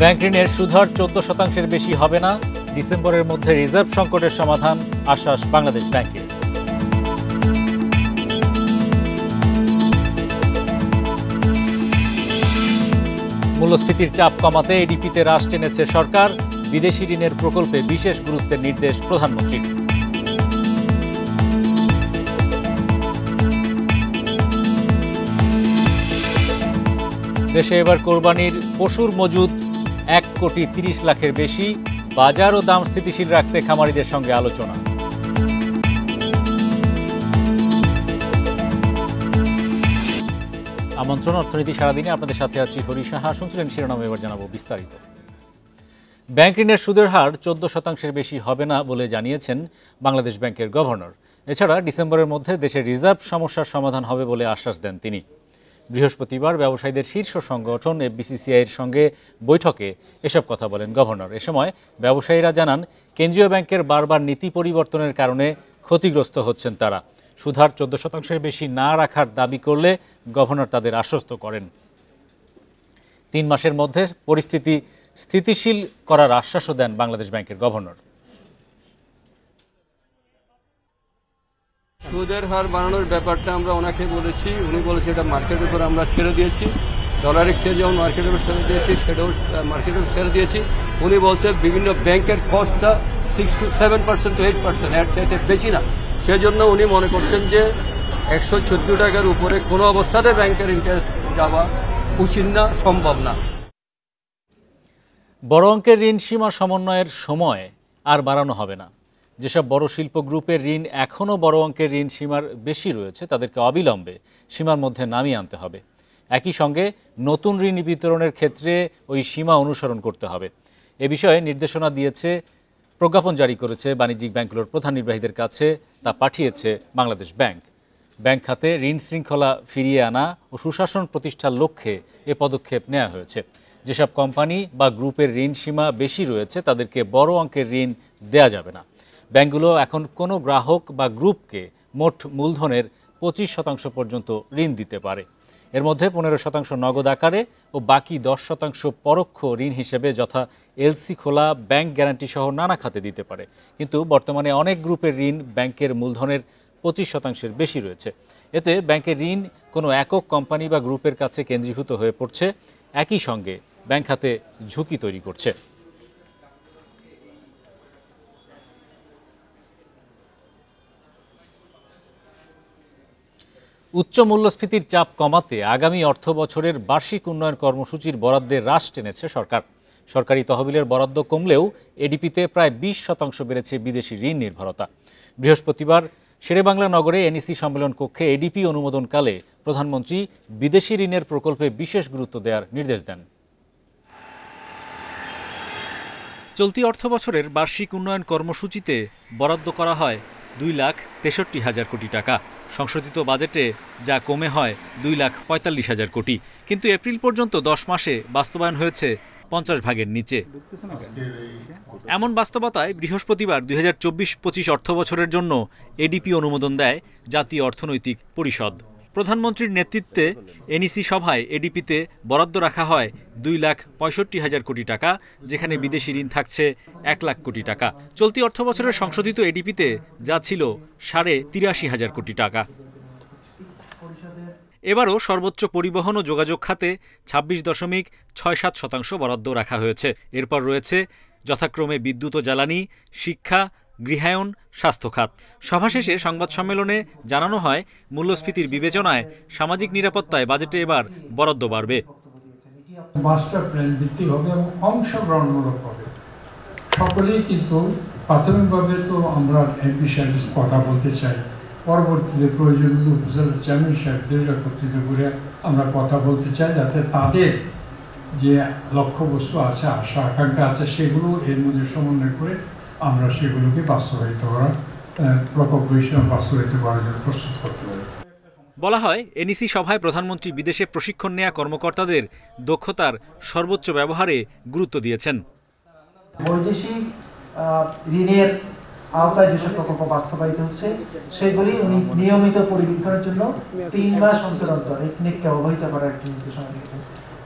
Bank ঋণের সুদহার 14% বেশি হবে না। ডিসেম্বরের মধ্যে রিজার্ভ সংকটের সমাধান, আশ্বাস বাংলাদেশ ব্যাংকের। মূল্যস্ফীতির চাপ কমাতে এডিপিতে হ্রাস টেনেছে সরকার। বিদেশি ঋণের প্রকল্পে বিশেষ গুরুত্বের নির্দেশ প্রধানমন্ত্রীর। দেশে এবার কোরবানির পশুর মজুদ 1,30,00,000-এর বেশি। বাজার ও দাম স্থিতিশীল রাখতে খামারিদের সঙ্গে আলোচনা। আমন্ত্রণ অর্থনীতি সারাদিনে আপনাদের সাথে আছি হরি সাহা। শুনছিলেন শিরোনাম, এবার জানাবো বিস্তারিত। ব্যাংক ঋণের সুদের হার 14%-এর বেশি হবে না বলে জানিয়েছেন বাংলাদেশ ব্যাংকের গভর্নর। এছাড়া ডিসেম্বরের মধ্যে দেশের রিজার্ভ সমস্যার সমাধান হবে বলে আশ্বাস দেন তিনি। বৃহস্পতিবার ব্যবসায়ীদের শীর্ষ সংগঠন এফবিসিসিআইয়ের সঙ্গে বৈঠকে এসব কথা বলেন গভর্নর। এ সময় ব্যবসায়ীরা জানান, কেন্দ্রীয় ব্যাংকের বারবার নীতি পরিবর্তনের কারণে ক্ষতিগ্রস্ত হচ্ছেন তারা। সুদহার 14%-এর বেশি না রাখার দাবি করলে গভর্নর তাদের আশ্বস্ত করেন। 3 মাসের মধ্যে পরিস্থিতি স্থিতিশীল করার আশ্বাসও দেন বাংলাদেশ ব্যাংকের গভর্নর। সুদের হার বাড়ানোর ব্যাপারটা আমরা ওনাকে বলেছি, উনি বলেছে এটা মার্কেটের উপর আমরা ছেড়ে দিয়েছি। ডলার এক্সচেঞ্জ যেমন মার্কেটের উপর ছেড়ে দিয়েছি, সেটাও মার্কেটের উপর ছেড়ে দিয়েছি। উনি বলছে বিভিন্ন ব্যাংকের কস্টটা 6 to 7% to 8%, এর চাইতে বেশি না। সেজন্য উনি মনে করছেন যে 114 টাকার উপরে কোনো অবস্থাতে ব্যাংকের ইন্টারেস্ট যাওয়া উচিত না, সম্ভব না। বড় অঙ্কের ঋণ সীমা সমন্বয়ের সময় আর বাড়ানো হবে না। যেসব বড় শিল্প গ্রুপের ঋণ এখনও বড় অঙ্কের ঋণ সীমার বেশি রয়েছে, তাদেরকে অবিলম্বে সীমার মধ্যে নামিয়ে আনতে হবে। একই সঙ্গে নতুন ঋণ বিতরণের ক্ষেত্রে ওই সীমা অনুসরণ করতে হবে। এ বিষয়ে নির্দেশনা দিয়েছে, প্রজ্ঞাপন জারি করেছে বাণিজ্যিক ব্যাংকগুলোর প্রধান নির্বাহীদের কাছে। তা পাঠিয়েছে বাংলাদেশ ব্যাংক। ব্যাংক খাতে ঋণ শৃঙ্খলা ফিরিয়ে আনা ও সুশাসন প্রতিষ্ঠার লক্ষ্যে এ পদক্ষেপ নেওয়া হয়েছে। যেসব কোম্পানি বা গ্রুপের ঋণ সীমা বেশি রয়েছে, তাদেরকে বড় অঙ্কের ঋণ দেয়া যাবে না। ব্যাংকগুলো এখন কোনো গ্রাহক বা গ্রুপকে মোট মূলধনের 25% পর্যন্ত ঋণ দিতে পারে। এর মধ্যে 15% নগদ আকারে ও বাকি 10% পরোক্ষ ঋণ হিসেবে, যথা এলসি খোলা, ব্যাংক গ্যারান্টি সহ নানা খাতে দিতে পারে। কিন্তু বর্তমানে অনেক গ্রুপের ঋণ ব্যাংকের মূলধনের 25%-এর বেশি রয়েছে। এতে ব্যাংকের ঋণ কোনো একক কোম্পানি বা গ্রুপের কাছে কেন্দ্রীভূত হয়ে পড়ছে, একই সঙ্গে ব্যাংক খাতে ঝুঁকি তৈরি করছে। উচ্চ মূল্যস্ফীতির চাপ কমাতে আগামী অর্থ বছরের বার্ষিক উন্নয়ন কর্মসূচির বরাদ্দের হ্রাস টেনেছে সরকার। সরকারি তহবিলের বরাদ্দ কমলেও এডিপিতে প্রায় 20% বেড়েছে বিদেশি ঋণ নির্ভরতা। বৃহস্পতিবার শেরেবাংলা নগরে এনইসি সম্মেলন কক্ষে এডিপি অনুমোদনকালে প্রধানমন্ত্রী বিদেশি ঋণের প্রকল্পে বিশেষ গুরুত্ব দেওয়ার নির্দেশ দেন। চলতি অর্থ বছরের বার্ষিক উন্নয়ন কর্মসূচিতে বরাদ্দ করা হয় 2,63,000 কোটি টাকা। সংশোধিত বাজেটে যা কমে হয় 2,45,000 কোটি। কিন্তু এপ্রিল পর্যন্ত 10 মাসে বাস্তবায়ন হয়েছে 50 ভাগের নিচে। এমন বাস্তবতায় বৃহস্পতিবার 2024-25 অর্থ বছরের জন্য এডিপি অনুমোদন দেয় জাতীয় অর্থনৈতিক পরিষদ। প্রধানমন্ত্রীর নেতৃত্বে এনইসি সভায় এডিপিতে বরাদ্দ রাখা হয় 2,65,000 কোটি টাকা, যেখানে বিদেশি ঋণ থাকছে 1 লাখ কোটি টাকা। চলতি অর্থ বছরের সংশোধিত এডিপিতে যা ছিল 83,500 কোটি টাকা। এবারও সর্বোচ্চ পরিবহন ও যোগাযোগ খাতে 26.67% বরাদ্দ রাখা হয়েছে। এরপর রয়েছে যথাক্রমে বিদ্যুৎ ও জ্বালানি, শিক্ষা, গৃহায়ন, স্বাস্থ্য খাত। সভা শেষে সংবাদ সম্মেলনে জানানো হয়, মূল্যস্ফীতির বিবেচনায় সামাজিক নিরাপত্তায় বাজেটে এবার বরাদ্দ বাড়বে। মাস্টার প্ল্যান ভিত্তিক হবে এবং অংশগ্রহণমূলক হবে। সকলেই কিন্তু প্রাথমিকভাবে তো আমরা এই বিষয়ে কথা বলতে চাই, পরবর্তীতে প্রয়োজন উপজেলা চেয়ারম্যান সাহেবদের একত্রিত করে আমরা কথা বলতে চাই, যাতে তাদের যে লক্ষ্যবস্তু আছে, আশা আকাঙ্ক্ষা আছে, সেগুলো এর মধ্যে সমন্বয় করে আমরা সেগুলোকে বাস্তবায়িত করার প্রকল্প হিসেবে বাস্তবায়িত করার জন্য প্রস্তুত করতে পারি। বলা হয়, এনইসি সভায় প্রধানমন্ত্রী বিদেশে প্রশিক্ষণ নেওয়া কর্মকর্তাদের দক্ষতার সর্বোচ্চ ব্যবহারে গুরুত্ব দিয়েছেন। বৈদেশিক ঋণের আওতায় যেসব প্রকল্প বাস্তবায়িত হচ্ছে, সেগুলি উনি নিয়মিত পরিবীক্ষণের জন্য 3 মাস অন্তর অন্তর এই নিককে অবহিত করার একটি নির্দেশনা দিয়েছেন।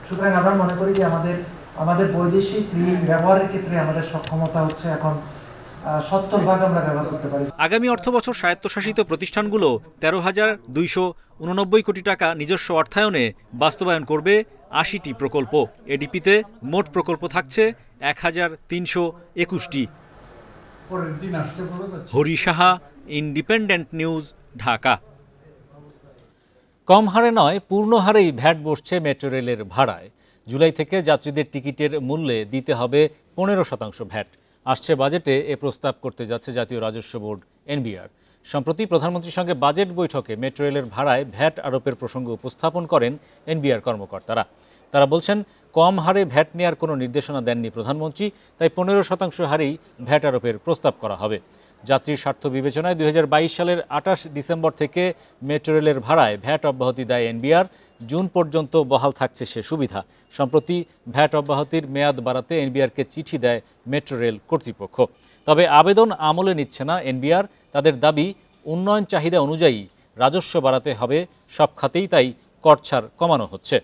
সুতরাং আমরা মনে করি যে আমাদের আমাদের বৈদেশিক ঋণ ব্যবহারের ক্ষেত্রে আমাদের সক্ষমতা হচ্ছে এখন 70% আমরা ব্যবহার করতে পারি। আগামী অর্থবছর স্বায়ত্তশাসিত প্রতিষ্ঠানগুলো 13,289 কোটি টাকা নিজস্ব অর্থায়নে বাস্তবায়ন করবে 80টি প্রকল্প। এডিপিতে মোট প্রকল্প থাকছে 1,321টি। Hari Saha, independent news, Dhaka. কম হারে নয়, পূর্ণ হারেই ভ্যাট বসছে মেট্রো রেলের ভাড়ায়। জুলাই থেকে যাত্রীদের টিকিটের মূল্যে দিতে হবে 15% ভ্যাট। আসছে বাজেটে এ প্রস্তাব করতে যাচ্ছে জাতীয় রাজস্ব বোর্ড এনবিআর। সম্প্রতি প্রধানমন্ত্রীর সঙ্গে বাজেট বৈঠকে মেট্রো রেলের ভাড়ায় ভ্যাট আরোপের প্রসঙ্গ উপস্থাপন করেন এনবিআর কর্মকর্তারা। তারা বলছেন, কম হারে ভ্যাট নেওয়ার কোনো নির্দেশনা দেননি প্রধানমন্ত্রী, তাই 15% হারেই ভ্যাট আরোপের প্রস্তাব করা হবে। যাত্রীর স্বার্থ বিবেচনায় 2022 সালের 28 ডিসেম্বর থেকে মেট্রো রেলের ভাড়ায় ভ্যাট অব্যাহতি দেয় এনবিআর। জুন পর্যন্ত বহাল থাকছে সে সুবিধা। সম্প্রতি ভ্যাট অব্যাহতির মেয়াদ বাড়াতে এনবিআরকে চিঠি দেয় মেট্রো রেল কর্তৃপক্ষ। তবে আবেদন আমলে নিচ্ছে না এনবিআর। তাদের দাবি, উন্নয়ন চাহিদা অনুযায়ী রাজস্ব বাড়াতে হবে সব খাতেই, তাই কর ছাড় কমানো হচ্ছে।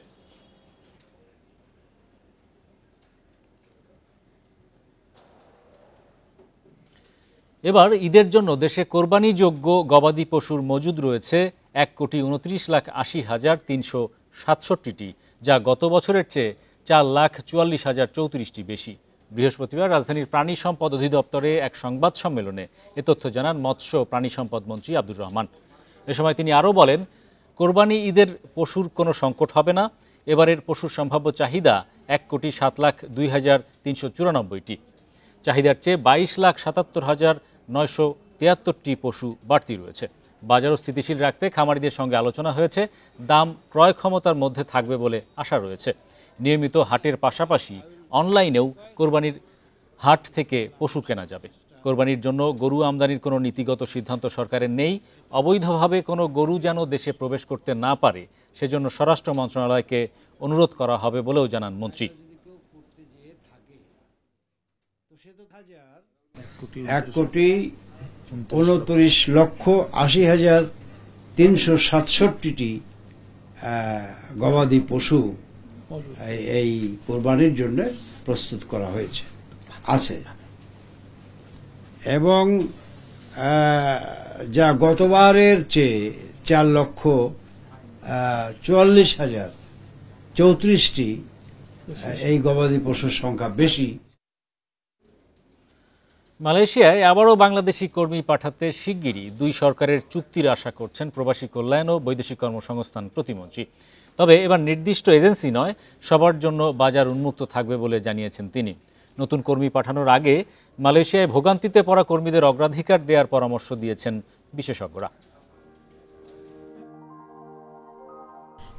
এবার ঈদের জন্য দেশে কোরবানিযোগ্য গবাদি পশুর মজুদ রয়েছে 1,29,80,367টি, যা গত বছরের চেয়ে 4,44,034টি বেশি। বৃহস্পতিবার রাজধানীর প্রাণী সম্পদ অধিদপ্তরে এক সংবাদ সম্মেলনে এ তথ্য জানান মৎস্য প্রাণী সম্পদ মন্ত্রী আব্দুর রহমান। এ সময় তিনি আরও বলেন, কোরবানি ঈদের পশুর কোনো সংকট হবে না। এবারের পশুর সম্ভাব্য চাহিদা 1,07,02,394টি। চাহিদার চেয়ে 22,77,973টি পশু বাড়তি রয়েছে। বাজারও স্থিতিশীল রাখতে খামারিদের সঙ্গে আলোচনা হয়েছে। দাম ক্রয় ক্ষমতার মধ্যে থাকবে বলে আশা রয়েছে। নিয়মিত হাটের পাশাপাশি অনলাইনেও কোরবানির হাট থেকে পশু কেনা যাবে। কোরবানির জন্য গরু আমদানির কোনো নীতিগত সিদ্ধান্ত সরকারের নেই। অবৈধভাবে কোনো গরু যেন দেশে প্রবেশ করতে না পারে, সেজন্য স্বরাষ্ট্র মন্ত্রণালয়কে অনুরোধ করা হবে বলেও জানান মন্ত্রী। 1,29,80,367টি গবাদি পশু এই কোরবানির জন্য প্রস্তুত করা হয়েছে আছে, এবং যা গতবারের চেয়ে 4,44,034টি এই গবাদি পশুর সংখ্যা বেশি। মালয়েশিয়ায় আবারও বাংলাদেশি কর্মী পাঠাতে শিগগিরই 2 সরকারের চুক্তির আশা করছেন প্রবাসী কল্যাণ ও বৈদেশিক কর্মসংস্থান প্রতিমন্ত্রী। তবে এবার নির্দিষ্ট এজেন্সি নয়, সবার জন্য বাজার উন্মুক্ত থাকবে বলে জানিয়েছেন তিনি। নতুন কর্মী পাঠানোর আগে মালয়েশিয়ায় ভোগান্তিতে পড়া কর্মীদের অগ্রাধিকার দেওয়ার পরামর্শ দিয়েছেন বিশেষজ্ঞরা।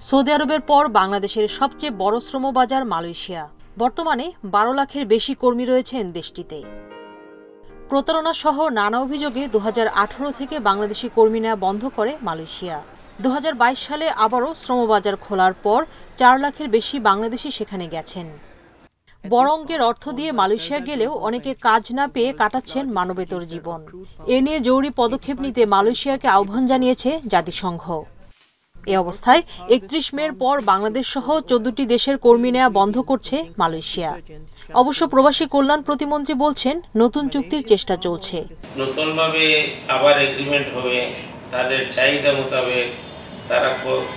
সৌদি আরবের পর বাংলাদেশের সবচেয়ে বড় শ্রমবাজার মালয়েশিয়া। বর্তমানে 12 লাখের বেশি কর্মী রয়েছেন দেশটিতে। প্রতারণা সহ নানা অভিযোগে 2018 থেকে বাংলাদেশি কর্মী নেওয়া বন্ধ করে মালয়েশিয়া। 2022 সালে আবারও শ্রমবাজার খোলার পর 4 লাখের বেশি বাংলাদেশি সেখানে গেছেন। বড় অঙ্কের অর্থ দিয়ে মালয়েশিয়া গেলেও অনেকে কাজ না পেয়ে কাটাচ্ছেন মানবেতর জীবন। এ নিয়ে জরুরি পদক্ষেপ নিতে মালয়েশিয়াকে আহ্বান জানিয়েছে জাতিসংঘ। এ অবস্থায় 31 মের পর বাংলাদেশ সহ 14টি দেশের কর্মী নেওয়া বন্ধ করছে মালয়েশিয়া। অবশ্য প্রবাসী কল্যাণ প্রতিমন্ত্রী বলছেন, নতুন চুক্তির চেষ্টা চলছে। নতুনভাবে আবার এগ্রিমেন্ট হবে, তাদের চাহিদা মোতাবেক তারা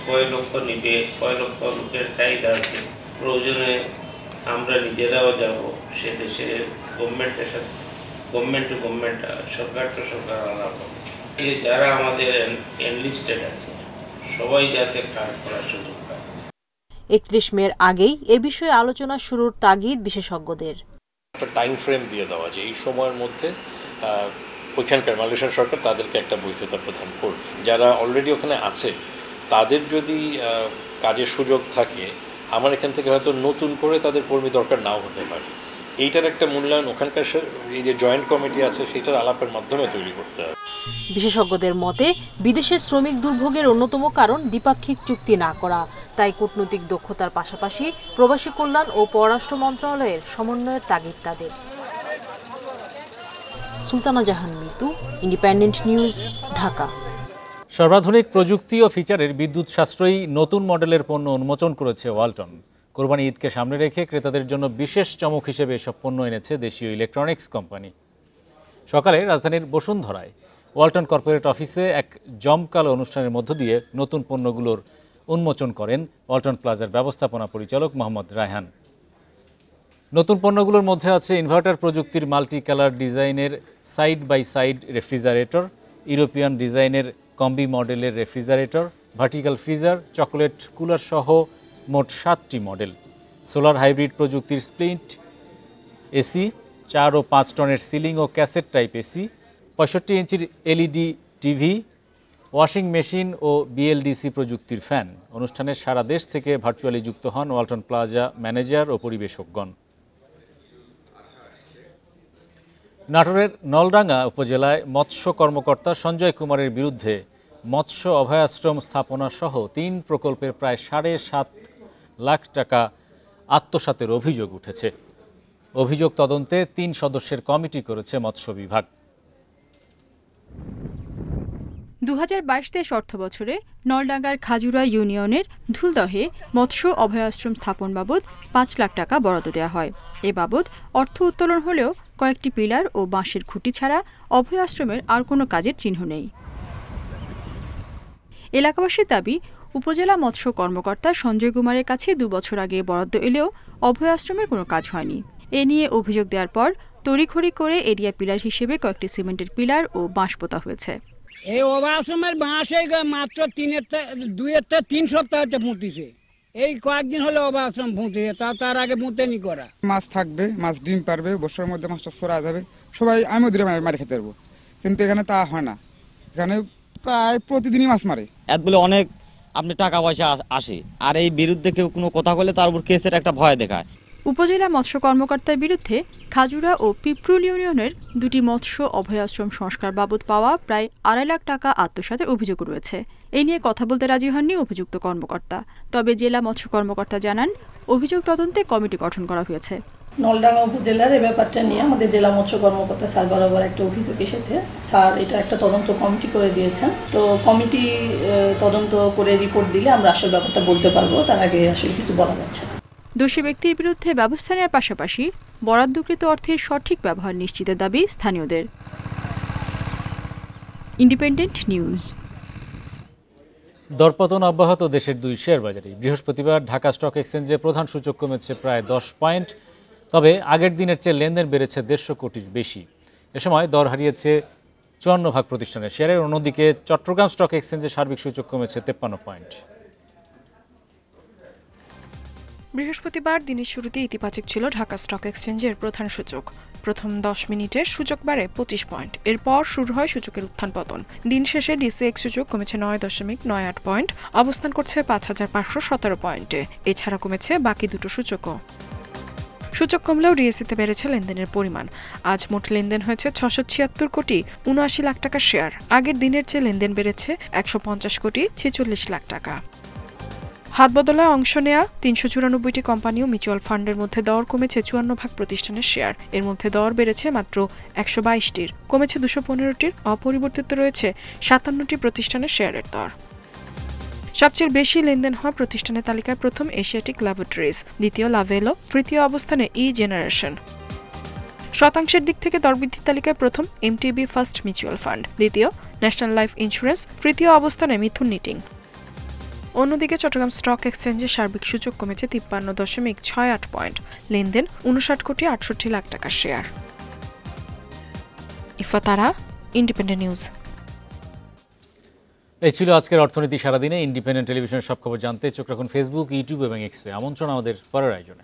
কয় লক্ষ নিবে, কয় লক্ষ লোকের চাহিদা আছে, প্রয়োজনে আমরা নিজেরাও যাব সে দেশের গভর্নমেন্টের সাথে, গভর্নমেন্ট টু গভর্নমেন্ট, সরকার টু সরকার আলাপ হবে। এই যারা আমাদের এনলিস্টেড আছে সবাই যাতে কাজ করার সুযোগ পায়। 31 মের আগেই এ বিষয়ে আলোচনা শুরুর তাগিদ বিশেষজ্ঞদের। একটা টাইম ফ্রেম দিয়ে দেওয়া যে এই সময়ের মধ্যে ওইখানকার মালয়েশিয়ার সরকার তাদেরকে একটা বৈধতা প্রদান করবে। যারা অলরেডি ওখানে আছে তাদের যদি কাজের সুযোগ থাকে, আমার এখান থেকে হয়তো নতুন করে তাদের কর্মী দরকার নাও হতে পারে। এইটার একটা মূল্যায়ন ওখানকার এই যে জয়েন্ট কমিটি আছে সেটার আলাপের মাধ্যমে তৈরি করতে হবে। বিশেষজ্ঞদের মতে, বিদেশের শ্রমিক দুর্ভোগের অন্যতম কারণ দ্বিপাক্ষিক চুক্তি না করা। তাই কূটনৈতিক দক্ষতার পাশাপাশি প্রবাসী কল্যাণ ও পররাষ্ট্র মন্ত্রণালয়ের সমন্বয়ের তাগিদ তাদের। সুলতানা জাহান মিতু, ইন্ডিপেন্ডেন্ট নিউজ, ঢাকা। সর্বাধুনিক প্রযুক্তি ও ফিচারের বিদ্যুৎ সাশ্রয়ী নতুন মডেলের পণ্য উন্মোচন করেছে ওয়ালটন। কোরবানি ঈদকে সামনে রেখে ক্রেতাদের জন্য বিশেষ চমক হিসেবে এসব পণ্য এনেছে দেশীয় ইলেকট্রনিক্স কোম্পানি। সকালে রাজধানীর বসুন্ধরায় ওয়ালটন কর্পোরেট অফিসে এক জমকালো অনুষ্ঠানের মধ্য দিয়ে নতুন পণ্যগুলোর উন্মোচন করেন ওয়ালটন প্লাজার ব্যবস্থাপনা পরিচালক মোহাম্মদ রায়হান। নতুন পণ্যগুলোর মধ্যে আছে ইনভার্টার প্রযুক্তির মাল্টি কালার ডিজাইনের side by side refrigerator, European ডিজাইনের কম্বি মডেলের refrigerator, vertical freezer, chocolate cooler সহ মোট 7টি মডেল, সোলার হাইব্রিড প্রযুক্তির স্প্লিন্ট এসি, 4 ও 5 টনের সিলিং ও ক্যাসেট টাইপ এসি, 65 ইঞ্চির এলইডি টিভি, ওয়াশিং মেশিন ও বিএলডিসি প্রযুক্তির ফ্যান। অনুষ্ঠানে সারা দেশ থেকে ভার্চুয়ালি যুক্ত হন ওয়ালটন প্লাজা ম্যানেজার ও পরিবেশকগণ। নাটোরের নলডাঙ্গা উপজেলায় মৎস্য কর্মকর্তা সঞ্জয় কুমারের বিরুদ্ধে মৎস্য অভয়াশ্রম স্থাপনা সহ 3 প্রকল্পের প্রায় 7.5 লাখ টাকা আত্মসাতের অভিযোগ উঠেছে। অভিযোগ তদন্তে 3 সদস্যের কমিটি করেছে মৎস্য বিভাগ। 2022-23 অর্থবছরে নলডাঙ্গার খাজুরা ইউনিয়নের ধুলদহে মৎস্য অভয়াশ্রম স্থাপন বাবদ 5 লাখ টাকা বরাদ্দ দেওয়া হয়। এ বাবদ অর্থ উত্তোলন হলেও কয়েকটি পিলার ও বাঁশের খুঁটি ছাড়া অভয়াশ্রমের আর কোনো কাজের চিহ্ন নেই। এলাকাবাসীর দাবি, উপজেলা মৎস্য কর্মকর্তা সঞ্জয় কুমারের কাছে 2 বছর আগে বরাদ্দ এলেও অভয়াশ্রমের কোনো কাজ হয়নি। এ নিয়ে অভিযোগ দেওয়ার পর তড়িঘড়ি করে এরিয়া পিলার হিসেবে কয়েকটি সিমেন্টের পিলার ও বাঁশ পোতা হয়েছে। এই অভয়াশ্রমের বাঁশ মাত্র 2-3 সপ্তাহ পুঁতিছে। এই কয়েকদিন হলো অভয়াশ্রম পুঁতিছে, তার আগে পুঁতেনি করা। মাছ থাকবে, মাছ ডিম পারবে, বর্ষার মধ্যে মাছটা ছড়া যাবে, সবাই আমিও দূরে মারি খেতে পারবো, কিন্তু এখানে তা হয় না। এখানে প্রায় প্রতিদিনই মাছ মারে। এত বলে অনেক আপনি টাকা পয়সা আসে, আর এই বিরুদ্ধে কেউ কোনো কথা বলে তার উপর কেসের একটা ভয় দেখায়। উপজেলা মৎস্য কর্মকর্তার বিরুদ্ধে খাজুরা ও পিপরুল ইউনিয়নের 2টি মৎস্য অভয়াশ্রম সংস্কার বাবদ পাওয়া প্রায় 2.5 লাখ টাকা আত্মসাতের অভিযোগ রয়েছে। এই নিয়ে কথা বলতে রাজি হননি অভিযুক্ত কর্মকর্তা। তবে জেলা মৎস্য কর্মকর্তা জানান, অভিযোগ তদন্তে কমিটি গঠন করা হয়েছে। নলডাঙ্গা উপজেলার এই ব্যাপারটা নিয়ে আমাদের জেলা মৎস্য কর্মকর্তা স্যার বরাবর একটা অভিযোগ এসেছে। স্যার এটা একটা তদন্ত কমিটি করে দিয়েছেন। তো কমিটি তদন্ত করে রিপোর্ট দিলে আমরা আসল ব্যাপারটা বলতে পারবো, তার আগে আসলে কিছু বলা যাচ্ছে না। দোষী ব্যক্তির বিরুদ্ধে ব্যবস্থা নেওয়ার পাশাপাশি বরাদ্দকৃত অর্থের সঠিক ব্যবহার নিশ্চিতের দাবি স্থানীয়দের। Independent news. দরপতন অব্যাহত দেশের 2 শেয়ার বাজারে। বৃহস্পতিবার ঢাকা স্টক এক্সচেঞ্জে প্রধান সূচক কমেছে প্রায় 10 পয়েন্ট, তবে আগের দিনের চেয়ে লেনদেন বেড়েছে 150 কোটির বেশি। এ সময় দর হারিয়েছে 54 প্রতিষ্ঠানের শেয়ারের। অন্যদিকে চট্টগ্রাম স্টক এক্সচেঞ্জে সার্বিক সূচক কমেছে 53 পয়েন্ট। বৃহস্পতিবার দিনের শুরুতে ইতিবাচক ছিল ঢাকা স্টক এক্সচেঞ্জের প্রধান সূচক। প্রথম 10 মিনিটে সূচক বাড়ে 25 পয়েন্ট। এরপর শুরু হয় সূচকের উত্থান পতন। দিন শেষে ডিসিএক্স সূচক কমেছে 9.98 পয়েন্ট, অবস্থান করছে 5517 পয়েন্টে। এছাড়া কমেছে বাকি দুটো সূচকও। সূচক কমলেও ডিএসইতে বেড়েছে লেনদেনের পরিমাণ। আজ মোট লেনদেন হয়েছে 676 কোটি 79 লাখ টাকার শেয়ার। আগের দিনের চেয়ে লেনদেন বেড়েছে 150 কোটি 46 লাখ টাকা। হাত বদলায় অংশ নেয়া 394টি কোম্পানি ও মিউচুয়াল ফান্ডের মধ্যে দর কমেছে 54 প্রতিষ্ঠানের শেয়ার। এর মধ্যে দর বেড়েছে মাত্র 122টির, কমেছে 215টির। অপরিবর্তিত রয়েছে 57টি প্রতিষ্ঠানের শেয়ারের দর। সবচেয়ে বেশি লেনদেন হওয়া প্রতিষ্ঠানের তালিকায় প্রথম এশিয়াটিক ল্যাবরেটরিজ, দ্বিতীয় লাভেলো, তৃতীয় অবস্থানে ই জেনারেশন। শতাংশের দিক থেকে দরবৃদ্ধির তালিকায় প্রথম এমটিবি ফার্স্ট মিউচুয়াল ফান্ড, দ্বিতীয় ন্যাশনাল লাইফ ইন্স্যুরেন্স, তৃতীয় অবস্থানে মিথুন নিটিং। অন্যদিকে চট্টগ্রাম স্টক এক্সচেঞ্জের সার্বিক সূচক কমেছে 53.68 পয়েন্ট, লেনদেন 59 কোটি 68 লাখ টাকার শেয়ার। ইফাতারা, independent news. এই ছিল আজকের অর্থনীতি সারাদিনে। ইন্ডিপেন্ডেন্ট টেলিভিশনের সব খবর জানতে চোখ রাখুন ফেসবুক, ইউটিউব এবং এক্সে। আমন্ত্রণ আমাদের পরের আয়োজনে।